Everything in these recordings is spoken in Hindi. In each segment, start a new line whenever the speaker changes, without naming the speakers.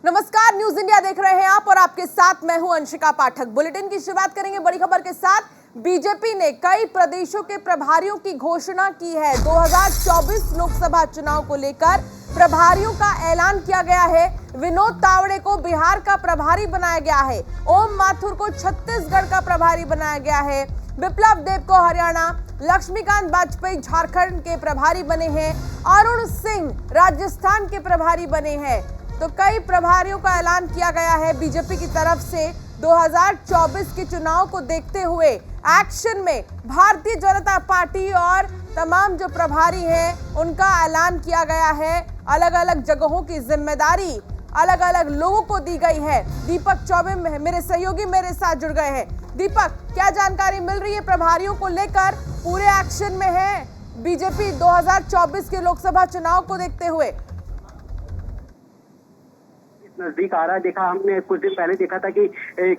नमस्कार, न्यूज इंडिया देख रहे हैं आप और आपके साथ मैं हूं अंशिका पाठक। बुलेटिन की शुरुआत करेंगे बड़ी खबर के साथ। बीजेपी ने कई प्रदेशों के प्रभारियों की घोषणा की है। 2024 लोकसभा चुनाव को लेकर प्रभारियों का ऐलान किया गया है। विनोद तावड़े को बिहार का प्रभारी बनाया गया है। ओम माथुर को छत्तीसगढ़ का प्रभारी बनाया गया है। विप्लव देव को हरियाणा, लक्ष्मीकांत वाजपेयी झारखंड के प्रभारी बने हैं। अरुण सिंह राजस्थान के प्रभारी बने हैं। तो कई प्रभारियों का ऐलान किया गया है बीजेपी की तरफ से। 2024 के चुनाव को देखते हुए एक्शन में भारतीय जनता पार्टी और तमाम जो प्रभारी हैं उनका ऐलान किया गया है। अलग अलग जगहों की जिम्मेदारी अलग अलग लोगों को दी गई है। दीपक चौबे मेरे सहयोगी मेरे साथ जुड़ गए हैं। दीपक, क्या जानकारी मिल रही है प्रभारियों को लेकर? पूरे एक्शन में है बीजेपी 2024 के लोकसभा चुनाव को देखते हुए।
नजदीक आ रहा देखा हमने कुछ दिन पहले देखा था कि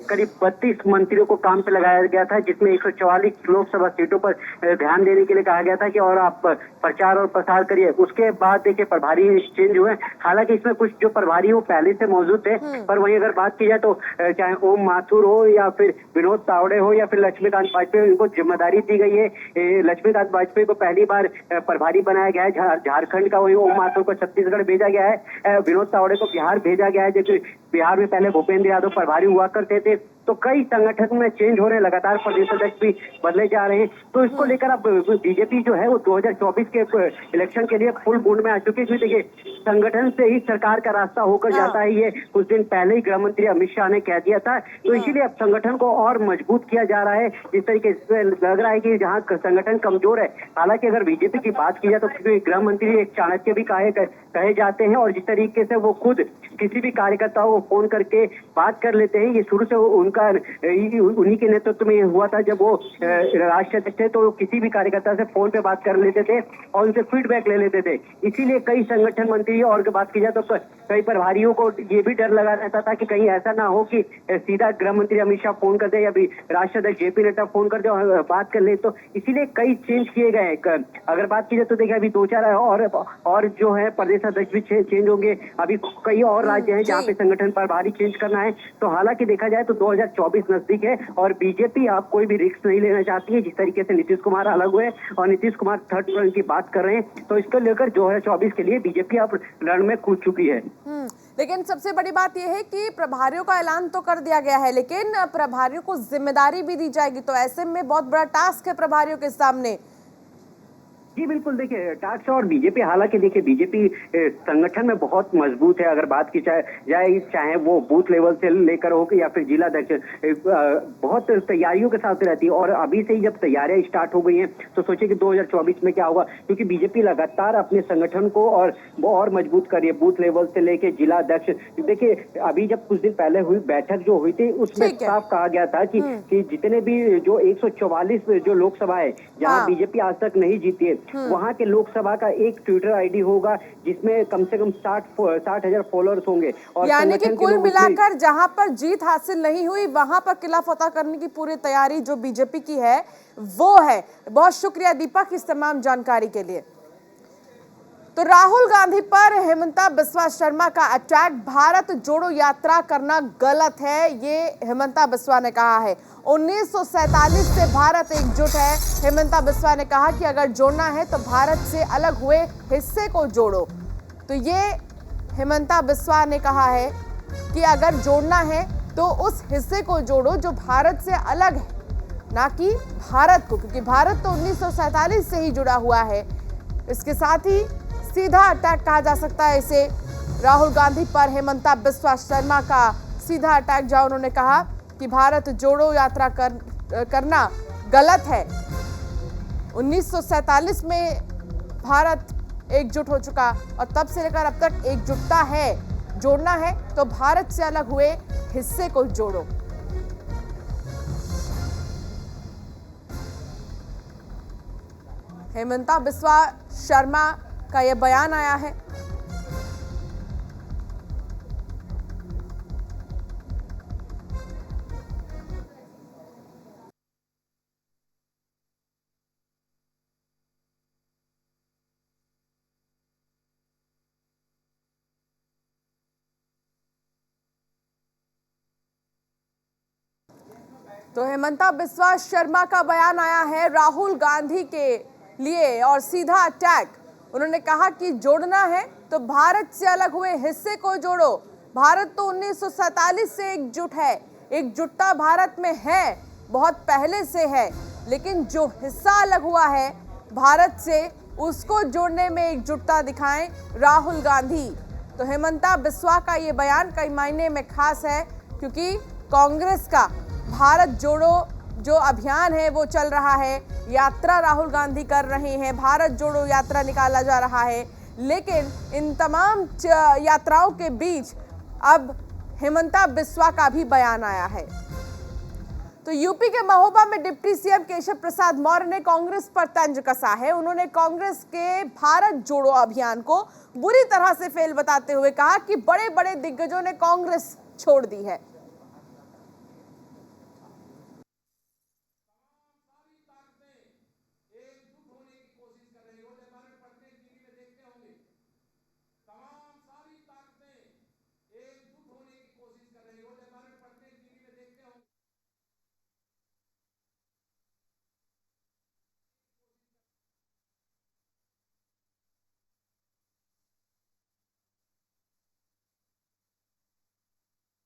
करीब 32 मंत्रियों को काम पे लगाया गया था, जिसमें 144 लोकसभा सीटों पर ध्यान देने के लिए कहा गया था कि और आप प्रचार और प्रसार करिए। उसके बाद देखिए प्रभारी चेंज हुए। हालांकि इसमें कुछ जो प्रभारी वो पहले से मौजूद थे, पर वहीं अगर बात की जाए तो चाहे ओम माथुर हो या फिर विनोद तावड़े हो या फिर लक्ष्मीकांत वाजपेयी, इनको जिम्मेदारी दी गई है। लक्ष्मीकांत वाजपेयी को पहली बार प्रभारी बनाया गया है झारखंड का, वही ओम माथुर को छत्तीसगढ़ भेजा गया है। विनोद तावड़े को बिहार भेजा गया है। जैसे बिहार में पहले भूपेंद्र यादव प्रभारी हुआ करते थे, तो कई संगठन में चेंज हो रहे हैं, लगातार प्रदेश अध्यक्ष भी बदले जा रहे हैं। तो इसको लेकर अब बीजेपी जो है वो 2024 के इलेक्शन के लिए फुल मूड में आ चुकी है। देखिए, संगठन से ही सरकार का रास्ता होकर जाता है, ये कुछ दिन पहले ही गृह मंत्री अमित शाह ने कह दिया था। तो इसीलिए अब संगठन को और मजबूत किया जा रहा है। जिस तरीके से लग रहा है कि जहाँ संगठन कमजोर है, हालांकि अगर बीजेपी की बात की जाए तो गृह मंत्री एक चाणक्य भी कहे जाते हैं, और जिस तरीके से वो खुद किसी भी कार्यकर्ताओं को फोन करके बात कर लेते हैं, ये शुरू से उनका उन्हीं के नेतृत्व में हुआ था। जब वो राष्ट्रीय अध्यक्ष थे तो किसी भी कार्यकर्ता से फोन पे बात कर लेते थे और उनसे फीडबैक ले लेते थे। इसीलिए कई संगठन मंत्री और बात की जाए तो कई प्रभारियों को ये भी डर लगा रहता था कि कहीं ऐसा ना हो कि सीधा गृह मंत्री अमित शाह फोन कर दे या राष्ट्रीय अध्यक्ष जेपी नड्डा फोन कर दे और बात कर ले। तो इसीलिए कई चेंज किए गए। अगर बात की जाए तो देखिए, अभी 2-4 और जो है प्रदेश अध्यक्ष भी चेंज होंगे। अभी कई और राज्य हैं जहाँ पे संगठन प्रभारी चेंज करना है। तो हालांकि देखा जाए तो 2024 नजदीक है और बीजेपी आप कोई भी रिस्क नहीं लेना चाहती है। जिस तरीके से नीतीश कुमार अलग हुए और नीतीश कुमार थर्ड टर्म की बात कर रहे हैं, तो इसको लेकर 2024 के लिए बीजेपी अब रण में कूद चुकी है।
लेकिन सबसे बड़ी बात यह है कि प्रभारियों का ऐलान तो कर दिया गया है, लेकिन प्रभारियों को जिम्मेदारी भी दी जाएगी। तो ऐसे में बहुत बड़ा टास्क है प्रभारियों के सामने।
जी बिल्कुल, देखिए टास्क और बीजेपी, हालांकि देखिए बीजेपी संगठन में बहुत मजबूत है। अगर बात की जाए चाहे वो बूथ लेवल से लेकर हो या फिर जिला अध्यक्ष, बहुत तैयारियों के साथ रहती है। और अभी से ही जब तैयारियां स्टार्ट हो गई हैं तो सोचिए कि 2024 में क्या होगा, क्योंकि बीजेपी लगातार अपने संगठन को और मजबूत कर रही है, बूथ लेवल से लेके जिला अध्यक्ष। देखिए, अभी जब कुछ दिन पहले हुई बैठक जो हुई थी, उसमें साफ कहा गया था कि जितने भी जो 144 जो लोकसभा है जहाँ बीजेपी आज तक नहीं जीती है, वहाँ के लोकसभा का एक ट्विटर आईडी होगा जिसमें कम से कम 60,000 फॉलोअर्स होंगे। और
यानी कि कुल मिलाकर जहाँ पर जीत हासिल नहीं हुई वहां पर किला फतह करने की पूरी तैयारी जो बीजेपी की है वो है। बहुत शुक्रिया दीपक इस तमाम जानकारी के लिए। तो राहुल गांधी पर हेमंता बिस्वा शर्मा का अटैक, भारत जोड़ो यात्रा करना गलत है, ये हेमंता बिस्वा ने कहा है। 1947 से भारत एकजुट है। हेमंता बिस्वा ने कहा कि अगर जोड़ना है तो भारत से अलग हुए हिस्से को जोड़ो। तो ये हेमंता बिस्वा ने कहा है कि अगर जोड़ना है तो उस हिस्से को जोड़ो जो भारत से अलग है, ना कि भारत को, क्योंकि भारत तो 1947 से ही जुड़ा हुआ है। इसके साथ ही सीधा अटैक कहा जा सकता है इसे। राहुल गांधी पर हेमंता बिस्वा शर्मा का सीधा अटैक, जहां उन्होंने कहा कि भारत जोड़ो यात्रा करना गलत है। 1947 में भारत एकजुट हो चुका और तब से लेकर अब तक एकजुटता है। जोड़ना है तो भारत से अलग हुए हिस्से को जोड़ो। हेमंता बिस्वा शर्मा का यह बयान आया है। तो हेमंता बिस्वा शर्मा का बयान आया है राहुल गांधी के लिए और सीधा अटैक। उन्होंने कहा कि जोड़ना है तो भारत से अलग हुए हिस्से को जोड़ो। भारत तो 1947 से एकजुट है, एकजुटता भारत में है, बहुत पहले से है, लेकिन जो हिस्सा अलग हुआ है भारत से उसको जोड़ने में एकजुटता दिखाएं राहुल गांधी। तो हेमंता बिस्वा का ये बयान कई मायने में खास है क्योंकि कांग्रेस का भारत जोड़ो जो अभियान है वो चल रहा है, यात्रा राहुल गांधी कर रहे हैं, भारत जोड़ो यात्रा निकाला जा रहा है, लेकिन इन तमाम यात्राओं के बीच अब हेमंता बिस्वा का भी बयान आया है। तो यूपी के महोबा में डिप्टी सीएम केशव प्रसाद मौर्य ने कांग्रेस पर तंज कसा है। उन्होंने कांग्रेस के भारत जोड़ो अभियान को बुरी तरह से फेल बताते हुए कहा कि बड़े बड़े दिग्गजों ने कांग्रेस छोड़ दी है।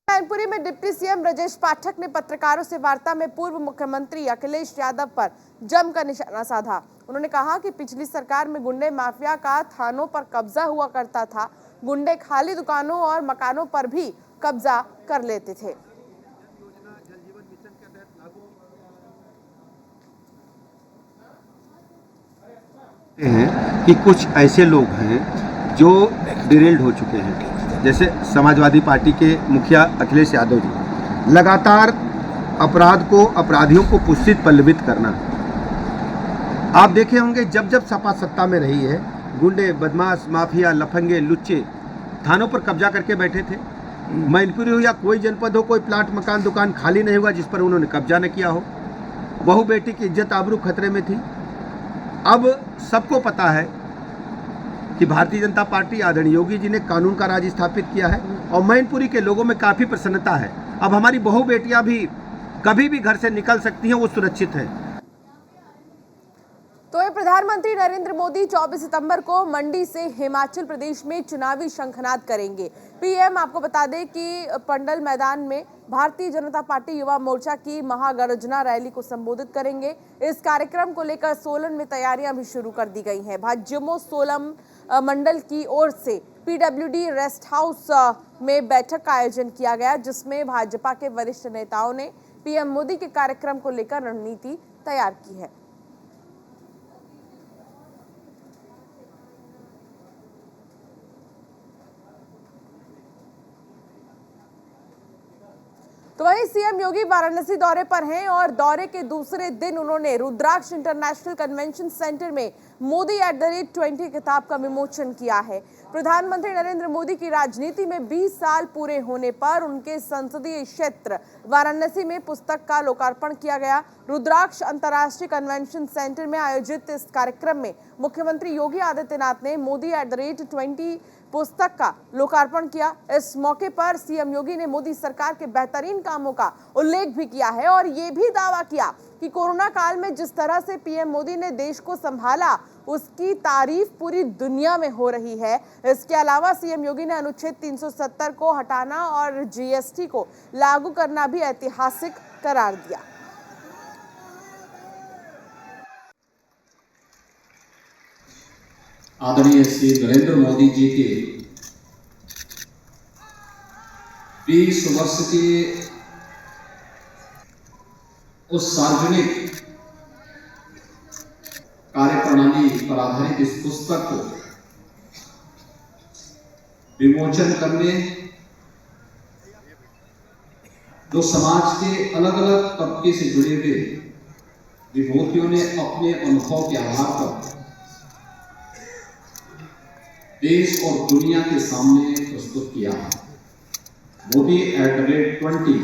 मैनपुरी में डिप्टी सीएम ब्रजेश पाठक ने पत्रकारों से वार्ता में पूर्व मुख्यमंत्री अखिलेश यादव पर जमकर निशाना साधा। उन्होंने कहा कि पिछली सरकार में गुंडे माफिया का थानों पर कब्जा हुआ करता था, गुंडे खाली दुकानों और मकानों पर भी कब्जा कर लेते थे।
कि कुछ ऐसे लोग हैं जो डिरेल्ड हो चुके हैं, जैसे समाजवादी पार्टी के मुखिया अखिलेश यादव जी लगातार अपराधियों को पुष्टित पल्लवित करना। आप देखे होंगे जब जब सपा सत्ता में रही है, गुंडे बदमाश माफिया लफंगे लुच्चे थानों पर कब्जा करके बैठे थे। मैनपुरी हो या कोई जनपद हो, कोई प्लाट मकान दुकान खाली नहीं हुआ जिस पर उन्होंने कब्जा न किया हो। बहू बेटी की इज्जत आबरू खतरे में थी। अब सबको पता है कि भारतीय जनता पार्टी आदरणीय योगी जी ने कानून का राज स्थापित किया है और मैनपुरी के लोगों में काफ़ी प्रसन्नता है। अब हमारी बहू बेटियां भी कभी भी घर से निकल सकती हैं, वो सुरक्षित है।
तो ये प्रधानमंत्री नरेंद्र मोदी 24 सितंबर को मंडी से हिमाचल प्रदेश में चुनावी शंखनाद करेंगे। पीएम आपको बता दें कि पंडल मैदान में भारतीय जनता पार्टी युवा मोर्चा की महागर्जना रैली को संबोधित करेंगे। इस कार्यक्रम को लेकर सोलन में तैयारियां भी शुरू कर दी गई हैं। भाजयुमो सोलम मंडल की ओर से पीडब्ल्यूडी रेस्ट हाउस में बैठक का आयोजन किया गया, जिसमें भाजपा के वरिष्ठ नेताओं ने पीएम मोदी के कार्यक्रम को लेकर रणनीति तैयार की है। तो वहीं सीएम योगी वाराणसी दौरे पर हैं और दौरे के दूसरे दिन उन्होंने रुद्राक्ष इंटरनेशनल कन्वेंशन सेंटर में मोदी @20 किताब का विमोचन किया है। प्रधानमंत्री नरेंद्र मोदी की राजनीति में 20 साल पूरे होने पर उनके संसदीय क्षेत्र वाराणसी में पुस्तक का लोकार्पण किया गया। रुद्राक्ष अंतर्राष्ट्रीय कन्वेंशन सेंटर में आयोजित इस कार्यक्रम में मुख्यमंत्री योगी आदित्यनाथ ने मोदी @20 पुस्तक का लोकार्पण किया। इस मौके पर सीएम योगी ने मोदी सरकार के बेहतरीन कामों का उल्लेख भी किया है और ये भी दावा किया कि कोरोना काल में जिस तरह से पीएम मोदी ने देश को संभाला उसकी तारीफ पूरी दुनिया में हो रही है। इसके अलावा सीएम योगी ने अनुच्छेद 370 को हटाना और जीएसटी को लागू करना भी ऐतिहासिक करार दिया।
आदरणीय श्री नरेंद्र मोदी जी के 20 वर्ष के उस सार्वजनिक कार्यप्रणाली पर आधारित इस पुस्तक को विमोचन करने जो समाज के अलग अलग तबके से जुड़े हुए विभूतियों ने अपने अनुभव के आधार पर देश और दुनिया के सामने प्रस्तुत किया है। मोदी @20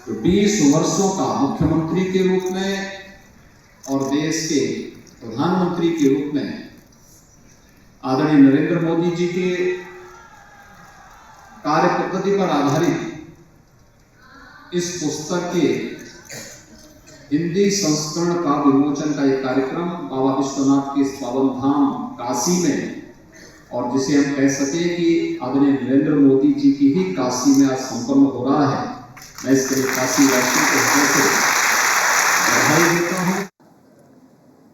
जो 20 वर्षों का मुख्यमंत्री के रूप में और देश के प्रधानमंत्री के रूप में आदरणीय नरेंद्र मोदी जी के कार्य पद्धति पर आधारित इस पुस्तक के हिंदी संस्करण का विमोचन का एक कार्यक्रम बाबा विश्वनाथ के इस पावन धाम काशी में, और जिसे हम कह सके कि आदरणीय नरेंद्र मोदी जी की ही काशी में आज संपन्न हो रहा है। मैं इसके लिए काशी वासियों को हृदय से बधाई देता हूँ।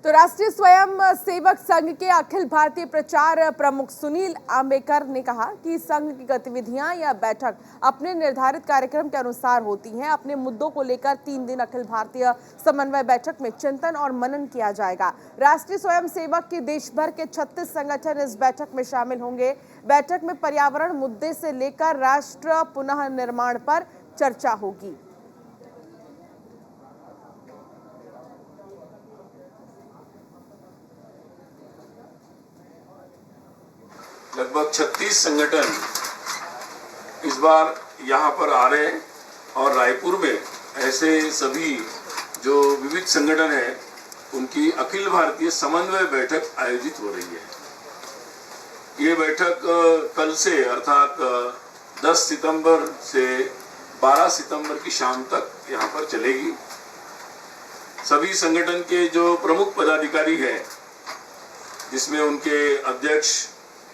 तो राष्ट्रीय स्वयं सेवक संघ के अखिल भारतीय प्रचार प्रमुख सुनील आंबेकर ने कहा कि संघ की गतिविधियां या बैठक अपने निर्धारित कार्यक्रम के अनुसार होती हैं। अपने मुद्दों को लेकर 3 दिन अखिल भारतीय समन्वय बैठक में चिंतन और मनन किया जाएगा। राष्ट्रीय स्वयं सेवक के देश भर के 36 संगठन इस बैठक में शामिल होंगे। बैठक में पर्यावरण मुद्दे से लेकर राष्ट्र पुनः निर्माण पर चर्चा होगी।
लगभग 36 संगठन इस बार यहाँ पर आ रहे हैं और रायपुर में ऐसे सभी जो विविध संगठन हैं उनकी अखिल भारतीय समन्वय बैठक आयोजित हो रही है। ये बैठक कल से अर्थात 10 सितंबर से 12 सितंबर की शाम तक यहाँ पर चलेगी। सभी संगठन के जो प्रमुख पदाधिकारी हैं, जिसमें उनके अध्यक्ष,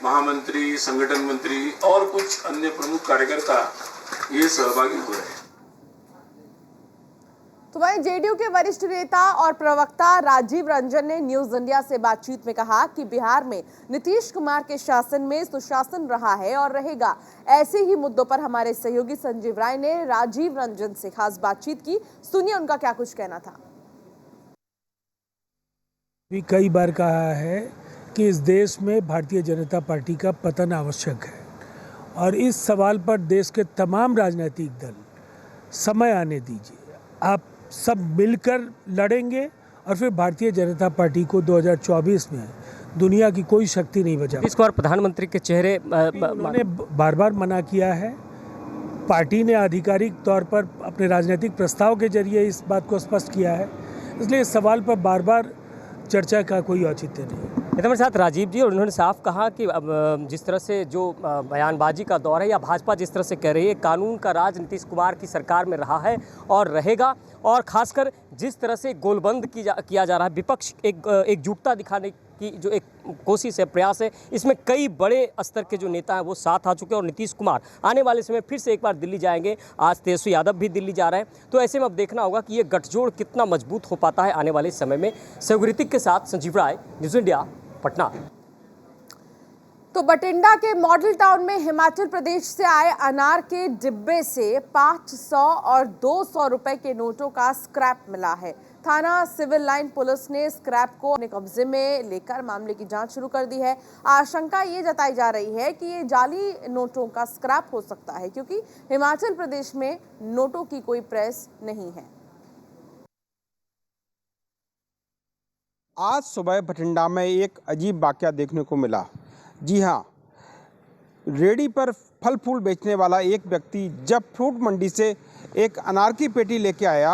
महामंत्री, संगठन मंत्री और कुछ अन्य प्रमुख कार्यकर्ता ये सहभागी हो रहे हैं।
तो वहीं जेडीयू के वरिष्ठ नेता और प्रवक्ता राजीव रंजन ने न्यूज इंडिया से बातचीत में कहा कि बिहार में नीतीश कुमार के शासन में सुशासन रहा है और रहेगा। ऐसे ही मुद्दों पर हमारे सहयोगी संजीव राय ने राजीव रंजन से खास बातचीत की। सुनिए उनका क्या कुछ कहना था।
कई बार कहा है कि इस देश में भारतीय जनता पार्टी का पतन आवश्यक है, और इस सवाल पर देश के तमाम राजनीतिक दल समय आने दीजिए, आप सब मिलकर लड़ेंगे और फिर भारतीय जनता पार्टी को 2024 में दुनिया की कोई शक्ति नहीं बचा।
इस बार प्रधानमंत्री के चेहरे
उन्होंने बार बार मना किया है। पार्टी ने आधिकारिक तौर पर अपने राजनीतिक प्रस्ताव के जरिए इस बात को स्पष्ट किया है, इसलिए इस सवाल पर बार बार चर्चा का कोई औचित्य नहीं।
हमारे साथ राजीव जी, और उन्होंने साफ कहा कि जिस तरह से जो बयानबाजी का दौर है या भाजपा जिस तरह से कह रही है, कानून का राज नीतीश कुमार की सरकार में रहा है और रहेगा, और खासकर जिस तरह से गोलबंद किया जा रहा है, विपक्ष एकजुटता दिखाने की जो एक कोशिश है, प्रयास है, इसमें कई बड़े स्तर के जो नेता हैं वो साथ आ चुके हैं और नीतीश कुमार आने वाले समय फिर से एक बार दिल्ली जाएंगे। आज तेजस्वी यादव भी दिल्ली जा रहे हैं। तो ऐसे में अब देखना होगा कि ये गठजोड़ कितना मजबूत हो पाता है आने वाले समय में। सहयोगी के साथ संजीव राय, न्यूज इंडिया, पटना।
तो बठिंडा के मॉडल टाउन में हिमाचल प्रदेश से आए अनार के डिब्बे से 500 और 200 रुपए के नोटों का स्क्रैप मिला है। थाना सिविल लाइन पुलिस ने स्क्रैप को अपने कब्जे में लेकर मामले की जांच शुरू कर दी है। आशंका ये जताई जा रही है कि ये जाली नोटों का स्क्रैप हो सकता है, क्योंकि हिमाचल प्रदेश में नोटों की कोई प्रेस नहीं है।
आज सुबह बठिंडा में एक अजीब वाकया देखने को मिला। जी हाँ, रेहड़ी पर फल फूल बेचने वाला एक व्यक्ति जब फ्रूट मंडी से एक अनार की पेटी लेके आया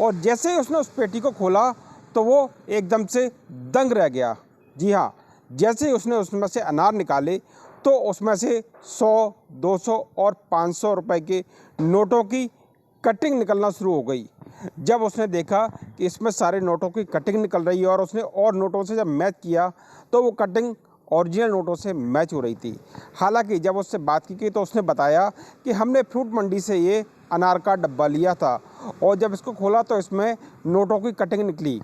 और जैसे ही उसने उस पेटी को खोला तो वो एकदम से दंग रह गया। जी हाँ, जैसे ही उसने उसमें से अनार निकाले तो उसमें से 100, 200 और 500 रुपए के नोटों की कटिंग निकलना शुरू हो गई। जब उसने देखा कि इसमें सारे नोटों की कटिंग निकल रही है और उसने और नोटों से जब मैच किया तो वो कटिंग ओरिजिनल नोटों से मैच हो रही थी। हालांकि जब उससे बात की तो उसने बताया कि हमने फ्रूट मंडी से ये अनार का डब्बा लिया था और जब इसको खोला तो इसमें नोटों की कटिंग निकली।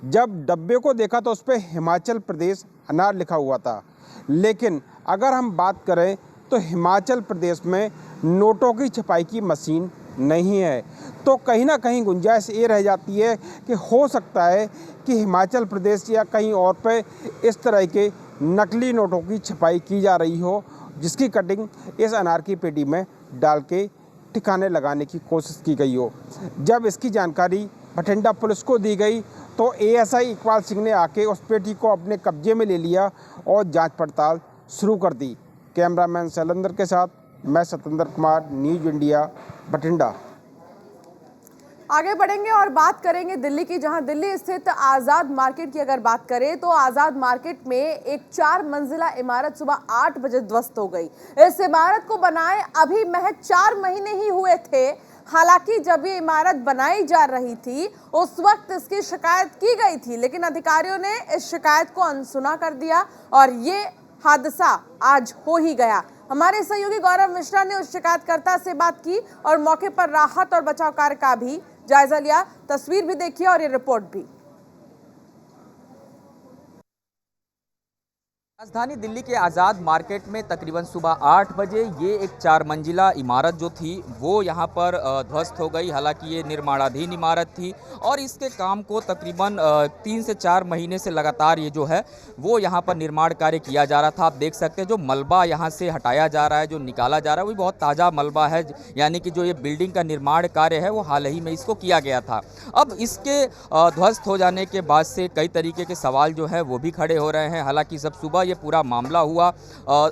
जब डब्बे को देखा तो उस पर हिमाचल प्रदेश अनार लिखा हुआ था। लेकिन अगर हम बात करें तो हिमाचल प्रदेश में नोटों की छपाई की मशीन नहीं है, तो कहीं ना कहीं गुंजाइश ये रह जाती है कि हो सकता है कि हिमाचल प्रदेश या कहीं और पे इस तरह के नकली नोटों की छपाई की जा रही हो, जिसकी कटिंग इस अनार की पेटी में डाल के ठिकाने लगाने की कोशिश की गई हो। जब इसकी जानकारी बठिंडा पुलिस को दी गई तो एएसआई इकबाल सिंह ने आके उस पेटी को अपने कब्जे में ले लिया और जांच पड़ताल शुरू कर दी। कैमरामैन शैलेंद्र के साथ मैं सतेंद्र कुमार, न्यूज इंडिया, बठिंडा।
आगे बढ़ेंगे और बात करेंगे दिल्ली की, जहां दिल्ली स्थित आजाद मार्केट की अगर बात करें तो आजाद मार्केट में एक 4 मंजिला इमारत सुबह 8 बजे ध्वस्त हो गई। इस इमारत को बनाए अभी महज 4 महीने ही हुए थे, हालांकि जब ये इमारत बनाई जा रही थी उस वक्त इसकी शिकायत की गई थी, लेकिन अधिकारियों ने इस शिकायत को अनसुना कर दिया और ये हादसा आज हो ही गया। हमारे सहयोगी गौरव मिश्रा ने उस शिकायतकर्ता से बात की और मौके पर राहत और बचाव कार्य का भी जायजा लिया। तस्वीर भी देखिए और ये रिपोर्ट भी।
राजधानी दिल्ली के आज़ाद मार्केट में तकरीबन सुबह 8 बजे ये एक 4 मंजिला इमारत जो थी वो यहाँ पर ध्वस्त हो गई। हालांकि ये निर्माणाधीन इमारत थी और इसके काम को तकरीबन 3 से 4 महीने से लगातार ये जो है वो यहाँ पर निर्माण कार्य किया जा रहा था। आप देख सकते हैं जो मलबा यहाँ से हटाया जा रहा है, जो निकाला जा रहा है, वो बहुत ताज़ा मलबा है, यानी कि जो ये बिल्डिंग का निर्माण कार्य है वो हाल ही में इसको किया गया था। अब इसके ध्वस्त हो जाने के बाद से कई तरीके के सवाल जो है वो भी खड़े हो रहे हैं। हालांकि जब सुबह पूरा मामला हुआ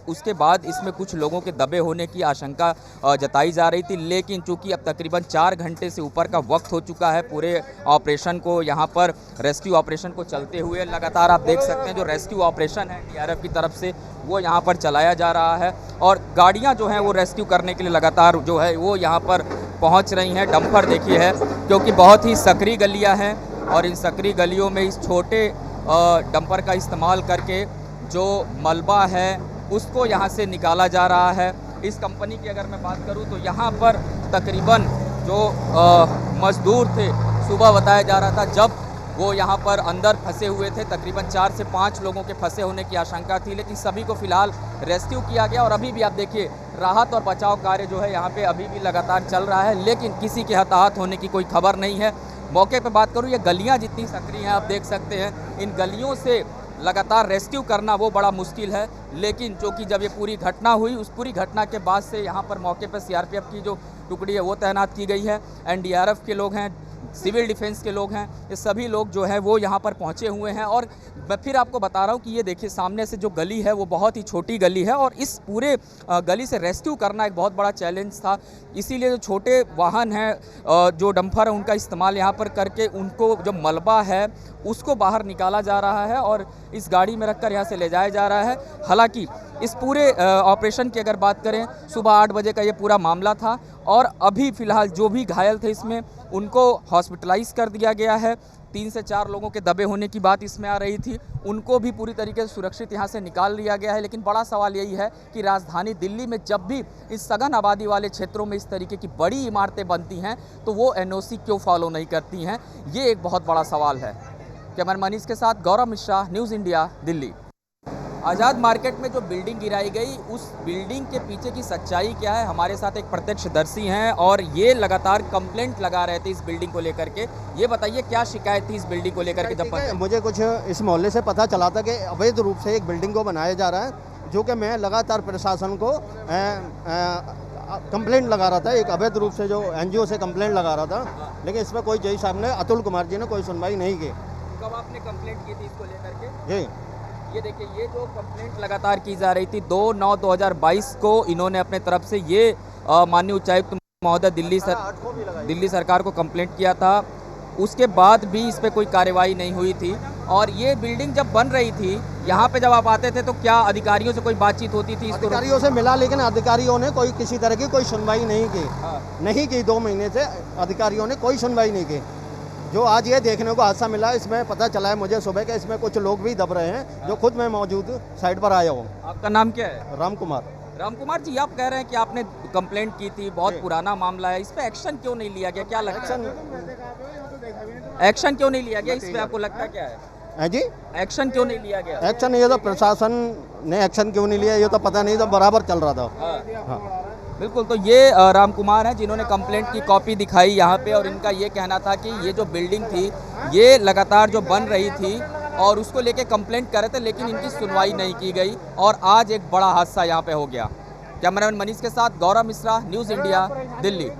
उसके बाद इसमें कुछ लोगों के दबे होने की आशंका जताई जा रही थी, लेकिन चूंकि अब तकरीबन 4 घंटे से ऊपर का वक्त हो चुका है पूरे ऑपरेशन को, यहाँ पर रेस्क्यू ऑपरेशन को चलते हुए लगातार आप देख सकते हैं जो रेस्क्यू ऑपरेशन है डीआरएफ की तरफ से वो यहाँ पर चलाया जा रहा है और गाड़ियाँ जो हैं वो रेस्क्यू करने के लिए लगातार जो है वो यहाँ पर पहुँच रही हैं। डंपर देखिए है, क्योंकि बहुत ही सकरी गलियाँ हैं और इन सकरी गलियों में इस छोटे डंपर का इस्तेमाल करके जो मलबा है उसको यहाँ से निकाला जा रहा है। इस कंपनी की अगर मैं बात करूँ तो यहाँ पर तकरीबन जो मजदूर थे सुबह बताया जा रहा था जब वो यहाँ पर अंदर फंसे हुए थे, तकरीबन 4 से 5 लोगों के फंसे होने की आशंका थी, लेकिन सभी को फिलहाल रेस्क्यू किया गया और अभी भी आप देखिए राहत और बचाव कार्य जो है यहाँ पे अभी भी लगातार चल रहा है, लेकिन किसी के हताहत होने की कोई खबर नहीं है। मौके पे बात करूँ, ये गलियाँ जितनी सक्रिय हैं आप देख सकते हैं, इन गलियों से लगातार रेस्क्यू करना वो बड़ा मुश्किल है, लेकिन जो कि जब ये पूरी घटना हुई उस पूरी घटना के बाद से यहाँ पर मौके पर सीआरपीएफ की जो टुकड़ी है वो तैनात की गई है, एनडीआरएफ के लोग हैं, सिविल डिफेंस के लोग हैं, ये सभी लोग जो है वो यहाँ पर पहुँचे हुए हैं। और मैं फिर आपको बता रहा हूँ कि ये देखिए सामने से जो गली है वो बहुत ही छोटी गली है और इस पूरे गली से रेस्क्यू करना एक बहुत बड़ा चैलेंज था, इसीलिए जो छोटे वाहन हैं जो डंपर है उनका इस्तेमाल यहाँ पर करके उनको जो मलबा है उसको बाहर निकाला जा रहा है और इस गाड़ी में रखकर यहाँ से ले जाया जा रहा है। हालांकि इस पूरे ऑपरेशन की अगर बात करें सुबह 8 बजे का ये पूरा मामला था और अभी फ़िलहाल जो भी घायल थे इसमें उनको हॉस्पिटलाइज कर दिया गया है। 3 से 4 लोगों के दबे होने की बात इसमें आ रही थी, उनको भी पूरी तरीके से सुरक्षित यहाँ से निकाल लिया गया है। लेकिन बड़ा सवाल यही है कि राजधानी दिल्ली में जब भी इस सघन आबादी वाले क्षेत्रों में इस तरीके की बड़ी इमारतें बनती हैं तो वो एनओसी क्यों फॉलो नहीं करती हैं, ये एक बहुत बड़ा सवाल है। कैमरा मनीष के साथ गौरव मिश्रा, न्यूज़ इंडिया, दिल्ली। आज़ाद मार्केट में जो बिल्डिंग गिराई गई उस बिल्डिंग के पीछे की सच्चाई क्या है, हमारे साथ एक प्रत्यक्षदर्शी हैं और ये लगातार कंप्लेंट लगा रहे थे इस बिल्डिंग को लेकर के। ये बताइए क्या शिकायत थी इस बिल्डिंग को लेकर के? जब
मुझे कुछ इस मोहल्ले से पता चला था कि अवैध रूप से एक बिल्डिंग को बनाया जा रहा है, जो कि मैं लगातार प्रशासन को कंप्लेंट लगा रहा था, एक अवैध रूप से जो एनजीओ से कंप्लेंट लगा रहा था, लेकिन इसमें कोई जज साहब ने, अतुल कुमार जी ने कोई सुनवाई नहीं की।
कब आपने कंप्लेंट की थी इसको लेकर के?
जी,
ये देखिए ये जो कंप्लेंट लगातार की जा रही थी 2/9/2022 को इन्होंने अपने तरफ से ये माननीय उच्चायुक्त महोदय दिल्ली सरकार को कंप्लेंट किया था, उसके बाद भी इस पर कोई कार्रवाई नहीं हुई थी। और ये बिल्डिंग जब बन रही थी यहाँ पे जब आप आते थे तो क्या अधिकारियों से कोई बातचीत होती थी?
अधिकारियों से मिला, लेकिन अधिकारियों ने कोई किसी तरह की कोई सुनवाई नहीं की। नहीं की, 2 महीने से अधिकारियों ने कोई सुनवाई नहीं की। जो आज ये देखने को हादसा मिला इसमें पता चला है मुझे सुबह के इसमें कुछ लोग भी दब रहे हैं, जो खुद मैं मौजूद साइड पर आया हूँ।
आपका नाम क्या है?
राम कुमार।
राम कुमार जी, आप कह रहे हैं कि आपने कंप्लेंट की थी, बहुत पुराना मामला है, इस पे एक्शन क्यों नहीं लिया गया? क्या लगता है एक्शन क्यों नहीं लिया गया? इस पे आपको लगता क्या है
जी?
एक्शन क्यों नहीं लिया गया?
एक्शन ये तो प्रशासन ने एक्शन क्यों नहीं लिया ये तो पता नहीं, तो बराबर चल रहा था। हाँ।
बिल्कुल, तो ये राम कुमार हैं जिन्होंने कंप्लेंट की कॉपी दिखाई यहाँ पे और इनका ये कहना था कि ये जो बिल्डिंग थी ये लगातार जो बन रही थी और उसको लेके कंप्लेंट कर रहे थे, लेकिन इनकी सुनवाई नहीं की गई और आज एक बड़ा हादसा यहाँ पे हो गया। कैमरामैन मनीष के साथ गौरव मिश्रा, न्यूज़ इंडिया, दिल्ली।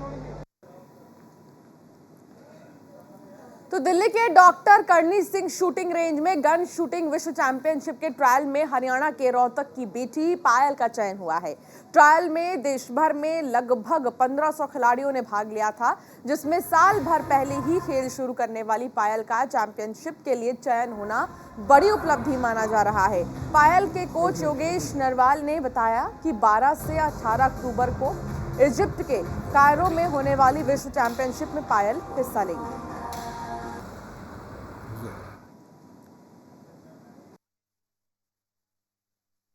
तो दिल्ली के doctor Karni Singh shooting range में गन शूटिंग विश्व चैंपियनशिप के ट्रायल में हरियाणा के रोहतक की बेटी पायल का चयन हुआ है। ट्रायल में देश भर में लगभग 1500 खिलाड़ियों ने भाग लिया था, जिसमें साल भर पहले ही खेल शुरू करने वाली पायल का चैंपियनशिप के लिए चयन होना बड़ी उपलब्धि माना जा रहा है। पायल के कोच योगेश नरवाल ने बताया कि 12 से 18 अक्टूबर को इजिप्ट के कायरो में होने वाली विश्व चैंपियनशिप में पायल हिस्सा लेंगी।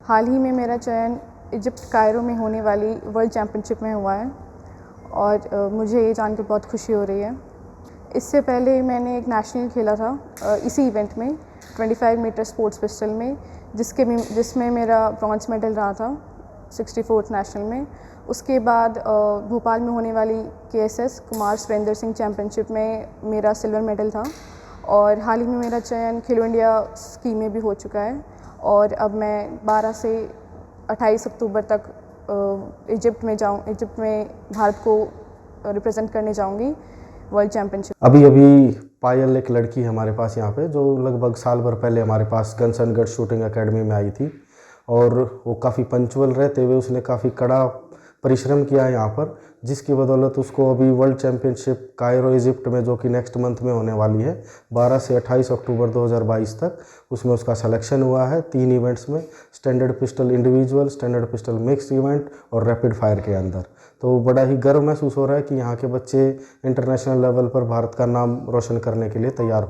हाल ही में मेरा चयन इजिप्ट कायरो में होने वाली वर्ल्ड चैम्पियनशिप में हुआ है और मुझे ये जानकर बहुत खुशी हो रही है। इससे पहले मैंने एक नेशनल खेला था इसी इवेंट में 25 मीटर स्पोर्ट्स पिस्टल में, जिसमें मेरा ब्रॉन्ज मेडल रहा था 64th नेशनल में। उसके बाद भोपाल में होने वाली KSS कुमार सुरेंद्र सिंह चैम्पियनशिप में मेरा सिल्वर मेडल था और हाल ही में मेरा चयन खेलो इंडिया स्कीम में भी हो चुका है और अब मैं 12 से 28 अक्टूबर तक इजिप्ट में भारत को रिप्रेजेंट करने जाऊंगी वर्ल्ड चैम्पियनशिप।
अभी पायल एक लड़की है हमारे पास यहाँ पे, जो लगभग साल भर पहले हमारे पास guns and guts shooting academy में आई थी और वो काफ़ी पंचुअल रहते हुए उसने काफ़ी कड़ा परिश्रम किया है यहाँ पर, जिसकी बदौलत उसको अभी वर्ल्ड चैम्पियनशिप कायरो इजिप्ट में, जो कि नेक्स्ट मंथ में होने वाली है 12 से 28 अक्टूबर 2022 तक, उसमें उसका सिलेक्शन हुआ है 3 इवेंट्स में, standard pistol individual, standard pistol mix event और रैपिड फायर के अंदर। तो बड़ा ही गर्व महसूस हो रहा है कि यहाँ के बच्चे इंटरनेशनल लेवल पर भारत का नाम रोशन करने के लिए तैयार हो